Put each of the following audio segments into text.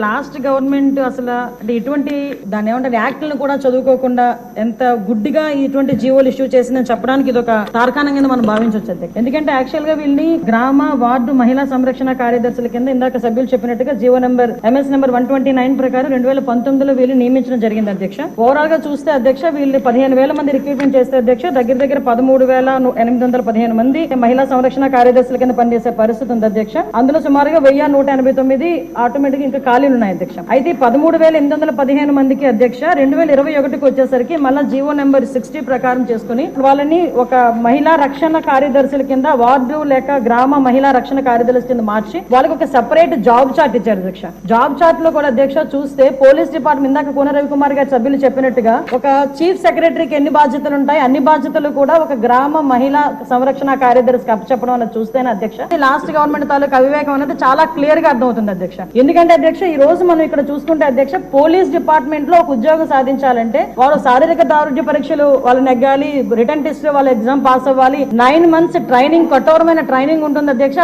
Last government అసలు అంటే ఇటువంటి దాని ఏమంటారు యాక్ట్లను కూడా చదువుకోకుండా ఎంత గుడ్డిగా ఇటువంటి జీవోలు ఇష్యూ చేసిందని చెప్పడానికి ఇది ఒక తార్కాణం కింద మనం భావించవచ్చు అధ్యక్ష. ఎందుకంటే యాక్చువల్ గా వీళ్ళని గ్రామ వార్డు మహిళా సంరక్షణ కార్యదర్శుల కింద ఇందాక సభ్యులు చెప్పినట్టుగా జీవో నెంబర్ MS నెంబర్ 129 ప్రకారం 2019లో వీళ్ళు నియమించడం జరిగింది అధ్యక్ష. ఓవరాల్ గా చూస్తే అధ్యక్ష వీళ్ళు 15,000 మంది రిక్రూట్మెంట్ చేస్తే అధ్యక్ష దగ్గర 13,815 మంది మహిళా సంరక్షణ కార్యదర్శుల కింద పనిచేసే పరిస్థితి ఉంది అధ్యక్ష. అందులో సుమారుగా 1,189 ఆటోమేటిక్ ఇంకా ఖాళీలు ఉన్నాయి అధ్యక్ష. అయితే 13,815 మందికి అధ్యక్ష 2021కి వచ్చేసరికి మళ్ళా జీవో నెంబర్ 60 ప్రకారం చేసుకుని వాళ్ళని ఒక మహిళా రక్షణ కార్యదర్శుల కింద వార్డు లేక గ్రామ మహిళా రక్షణ కార్యదర్శుల కింద మార్చి వాళ్ళకి ఒక సెపరేట్ జాబ్ చార్ట్ ఇచ్చారు అధ్యక్ష. జాబ్ చార్ట్ లో కూడా అధ్యక్ష చూస్తే పోలీస్ డిపార్ట్మెంట్ ఇందాక కోన రవికుమార్ గారి సభ్యులు చెప్పినట్టుగా ఒక చీఫ్ సెక్రటరీకి ఎన్ని బాధ్యతలు ఉంటాయి అన్ని బాధ్యతలు కూడా ఒక గ్రామ మహిళా సంరక్షణ కార్యదర్శికి అప్పచెప్పడం అనేది చూస్తేనే అధ్యక్ష లాస్ట్ గవర్నమెంట్ తాలూకు అవివేకం అనేది చాలా క్లియర్ గా అర్థమవుతుంది అధ్యక్ష. ఎందుకంటే అధ్యక్ష ఈ రోజు మనం ఇక్కడ చూసుకుంటే అధ్యక్ష పోలీస్ డిపార్ట్మెంట్ లో ఒక ఉద్యోగం సాధించాలంటే వాళ్ళు శారీరక దారుఢ్య పరీక్షలు వాళ్ళు నెగ్గాలి, రిటర్న్ టెస్ట్ వాళ్ళ ఎగ్జామ్ పాస్ అవ్వాలి, 9 months ట్రైనింగ్ కఠోరమైన ట్రైనింగ్ ఉంటుంది అధ్యక్ష.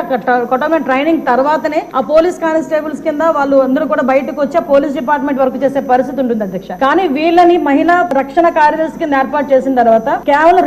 కఠోరమైన ట్రైనింగ్ తర్వాతనే ఆ పోలీస్ కానిస్టేబుల్స్ కింద వాళ్ళు అందరూ కూడా బయటకు వచ్చి పోలీస్ డిపార్ట్మెంట్ వర్క్ చేసే పరిస్థితి ఉంటుంది అధ్యక్ష. కానీ వీళ్ళని మహిళా రక్షణ కార్యదర్శి కింద ఏర్పాటు చేసిన తర్వాత కేవలం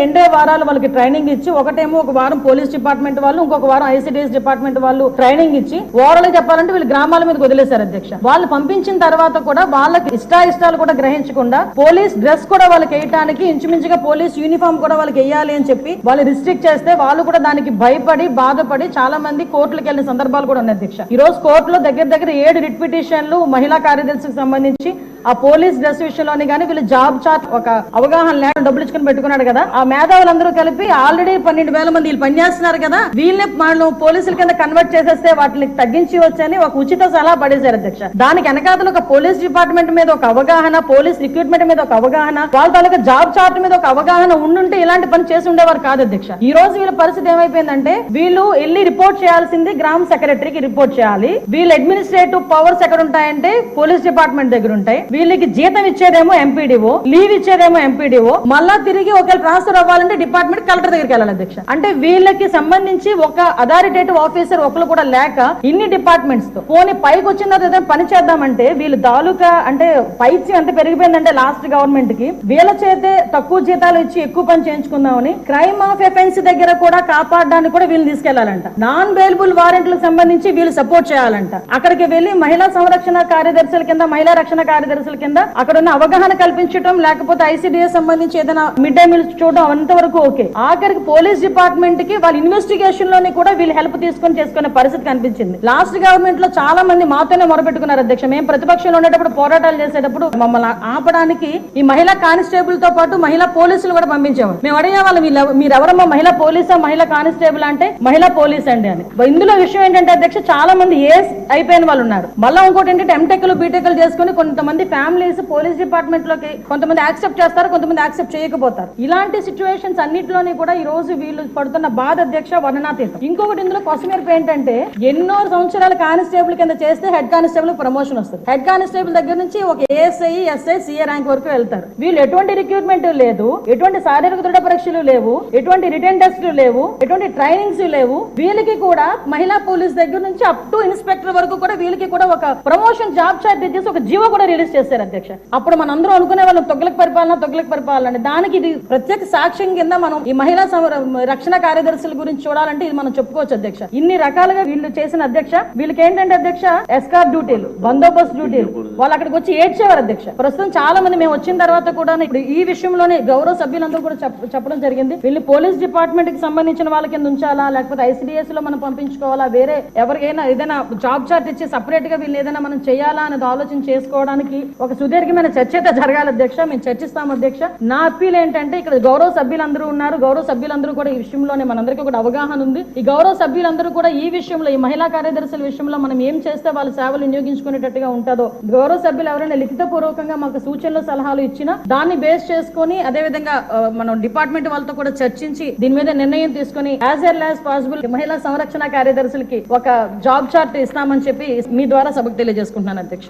2 వారాలు వాళ్ళకి ట్రైనింగ్ ఇచ్చి ఒకటేమో ఒక వారం పోలీస్ డిపార్ట్మెంట్ వాళ్ళు ఇంకొక వారం ICDS డిపార్ట్మెంట్ వాళ్ళు ట్రైనింగ్ ఇచ్చి ఓవరాల్ చెప్పాలంటే వీళ్ళు గ్రామాల మీద వదిలేశారు అధ్యక్ష. వాళ్ళు పంపించిన తర్వాత కూడా వాళ్ళకి ఇష్టాలు కూడా గ్రహించకుండా పోలీస్ డ్రెస్ కూడా వాళ్ళకి వేయడానికి ఇంచుమించుగా పోలీస్ యూనిఫామ్ కూడా వాళ్ళకి వేయాలి అని చెప్పి వాళ్ళు రిస్ట్రిక్ట్ చేస్తే వాళ్ళు కూడా దానికి భయపడి బాధపడి చాలా మంది కోర్టులకు వెళ్ళిన సందర్భాలు కూడా ఉన్నాయి అధ్యక్ష. ఈ రోజు కోర్టులో దగ్గర 7 రిట్ పిటిషన్లు మహిళా కార్యదర్శికి సంబంధించి ఆ పోలీస్ డ్రెస్ విషయంలోని కానీ వీళ్ళు జాబ్ చార్ట్ ఒక అవగాహన లేకుండా డబ్బులు ఇచ్చుకుని పెట్టుకున్నాడు కదా. ఆ మేధావులందరూ కలిపి ఆల్రెడీ 12,000 మంది వీళ్ళు పనిచేస్తున్నారు కదా, వీళ్ళని మనం పోలీసుల కింద కన్వర్ట్ చేసేస్తే వాటిని తగ్గించి వచ్చని ఒక ఉచిత సలహా పడేశారు అధ్యక్ష. దానికి వెనకాతలు ఒక పోలీస్ డిపార్ట్మెంట్ మీద ఒక అవగాహన, పోలీస్ రిక్రూట్మెంట్ మీద ఒక అవగాహన, వాళ్ళ తాలూకా జాబ్ చార్ట్ మీద ఒక అవగాహన ఉండుంటే ఇలాంటి పని చేసి ఉండేవారు కాదు అధ్యక్ష. ఈ రోజు వీళ్ళ పరిస్థితి ఏమైపోయిందంటే వీళ్ళు వెళ్ళి రిపోర్ట్ చేయాల్సింది గ్రామ సెక్రటరీకి రిపోర్ట్ చేయాలి. వీళ్ళ అడ్మినిస్ట్రేటివ్ పవర్స్ ఎక్కడ ఉంటాయంటే పోలీస్ డిపార్ట్మెంట్ దగ్గర ఉంటాయి. వీళ్ళకి జీతం ఇచ్చేదేమో MPDO, లీవ్ ఇచ్చేదేమో MPDO, మళ్ళా తిరిగి ఒకవేళ ట్రాన్స్ఫర్ అవ్వాలంటే డిపార్ట్మెంట్ కలెక్టర్ దగ్గరికి వెళ్ళాలి అధ్యక్ష. అంటే వీళ్ళకి సంబంధించి ఒక అథారిటేటివ్ ఆఫీసర్ ఒకరు కూడా లేక ఇన్ని డిపార్ట్మెంట్స్ తో పోనీ పైకి వచ్చిన తర్వాత పని చేద్దామంటే వీళ్ళు తాలూకా అంటే పైచి ఎంత పెరిగిపోయిందంటే లాస్ట్ గవర్నమెంట్ కి వీళ్ళ చేతే తక్కువ జీతాలు ఇచ్చి ఎక్కువ పని చేయించుకుందామని క్రైమ్ ఆఫ్ ఎఫెన్స్ దగ్గర కూడా కాపాడడానికి కూడా వీళ్ళు తీసుకెళ్లాలంట. నాన్ బెయిలబుల్ వారెంట్లకు సంబంధించి వీళ్ళు సపోర్ట్ చేయాలంట. అక్కడికి వెళ్లి మహిళా సంరక్షణ కార్యదర్శుల కింద మహిళా రక్షణ కార్యదర్శుల కింద అక్కడ ఉన్న అవగాహన కల్పించడం లేకపోతే ICDS సంబంధించి ఏదైనా మిడ్ డే మీల్స్ చూడడం అంతవరకు ఓకే. ఆఖరికి పోలీస్ డిపార్ట్మెంట్ కి వాళ్ళ ఇన్వెస్టిగేషన్ లోని కూడా వీళ్ళు హెల్ప్ తీసుకొని చేసుకునే పరిస్థితి కనిపించింది. లాస్ట్ గవర్నమెంట్ లో చాలా మంది మాతోనే మొరపెట్టుకున్నారు అధ్యక్ష. మేము ప్రతిపక్షంలో ఉండేటప్పుడు పోరాటాలు చేసేటప్పుడు మమ్మల్ని ఆపడానికి ఈ మహిళా కానిస్టేబుల్ తో పాటు మహిళా పోలీసులు కూడా పంపించేవారు. మేము అడిగేవాళ్ళం మీరెవరమ్మా మహిళా పోలీసా మహిళా కానిస్టేబుల్ అంటే మహిళా పోలీస్ అండి అని. ఇందులో విషయం ఏంటంటే అధ్యక్ష చాలా మంది ఏస్ అయిపోయిన వాళ్ళు ఉన్నారు. మళ్ళీ ఇంకోటి ఏంటంటే MTechలు BTechలు చేసుకుని కొంతమంది ఫ్యామిలీస్ పోలీస్ డిపార్ట్మెంట్ లోకి కొంతమంది యాక్సెప్ట్ చేస్తారు, కొంతమంది యాక్సెప్ట్ చేయకపోతారు. ఇలాంటి సిచ్యువేషన్స్ అన్నింటిలోని కూడా ఈ రోజు వీళ్ళు పడుతున్న బాధ అధ్యక్ష వర్ణనాతీతం. ఇంకొకటి ఇందులో కొసమేర్పు ఏంటంటే ఎన్నో సంవత్సరాల కానిస్టేబుల్ కింద చేస్తే హెడ్ కానిస్టేబుల్ ప్రమోషన్ వస్తుంది. హెడ్ కానిస్టేబుల్ దగ్గర నుంచి ఒక ASI, SI, CA ర్యాంక్ వరకు వెళ్తారు. వీళ్ళు ఎటువంటి రిక్రూట్మెంట్ లేదు, ఎటువంటి శారీరక దృఢ పరీక్షలు లేవు, ఎటువంటి రిటర్న్ టెస్టులు లేవు, ఎటువంటి ట్రైనింగ్స్ లేవు. వీళ్ళకి కూడా మహిళా పోలీస్ దగ్గర నుంచి అప్ టు ఇన్స్పెక్టర్ వరకు కూడా వీళ్ళకి కూడా ఒక ప్రమోషన్ జాబ్ చార్ట్ ఇచ్చేసి ఒక జీవో కూడా రిలీజ్ చేశారు అధ్యక్ష. అప్పుడు మన అందరూ అనుకునే వాళ్ళం తొగ్గులకు పరిపాలన దానికి ఇది ప్రత్యేక సాక్ష్యం కింద మనం ఈ మహిళా రక్షణ కార్యదర్శుల గురించి చూడాలంటే ఇది మనం చెప్పుకోవచ్చు అధ్యక్ష. ఇన్ని రకాలుగా వీళ్ళు చేసిన అధ్యక్ష వీళ్ళకి ఏంటంటే అధ్యక్ష ఎస్కార్ట్ డ్యూటీలు, బందోబస్తు డ్యూటీలు, వాళ్ళు అక్కడికి వచ్చి ఏడ్చేవారు అధ్యక్ష. ప్రస్తుతం చాలా మంది మేము వచ్చిన తర్వాత కూడా ఇప్పుడు ఈ విషయంలోనే గౌరవ సభ్యులందరూ కూడా చెప్పడం జరిగింది. వీళ్ళు పోలీస్ డిపార్ట్మెంట్ కి సంబంధించిన వాళ్ళ కింద ఉంచాలా లేకపోతే ICDS లో మనం పంపించుకోవాలా, వేరే ఎవరికైనా ఏదైనా జాబ్ చార్ట్ ఇచ్చి సపరేట్ గా వీళ్ళు ఏదైనా మనం చేయాలా అనేది ఆలోచన చేసుకోవడానికి ఒక సుదీర్ఘమైన చర్చ అయితే జరగాలి అధ్యక్ష. మేము చర్చిస్తాం అధ్యక్ష. నా అప్పీల్ ఏంటంటే ఇక్కడ గౌరవ సభ్యులందరూ ఉన్నారు, గౌరవ సభ్యులందరూ కూడా ఈ విషయంలోనే మనందరికీ కూడా అవగాహన ఉంది. ఈ గౌరవ సభ్యులందరూ కూడా ఈ విషయంలో ఈ మహిళా కార్యదర్శుల విషయంలో మనం ఏం చేస్తే వాళ్ళ సేవలు వినియోగించుకునేటట్టుగా ఉంటుందో గౌరవ సభ్యులు ఎవరైనా లిఖిత పూర్వకంగా మాకు సూచనలు సలహాలు ఇచ్చినా దాన్ని బేస్ చేసుకుని అదేవిధంగా మనం డిపార్ట్మెంట్ వాళ్ళతో కూడా చర్చించి దీని మీద నిర్ణయం తీసుకుని యాజ్ ఎర్లీ యాజ్ పాసిబుల్ మహిళా సంరక్షణ కార్యదర్శులకి ఒక జాబ్ చార్ట్ ఇస్తామని చెప్పి మీ ద్వారా సభకు తెలియజేసుకుంటున్నాను అధ్యక్ష.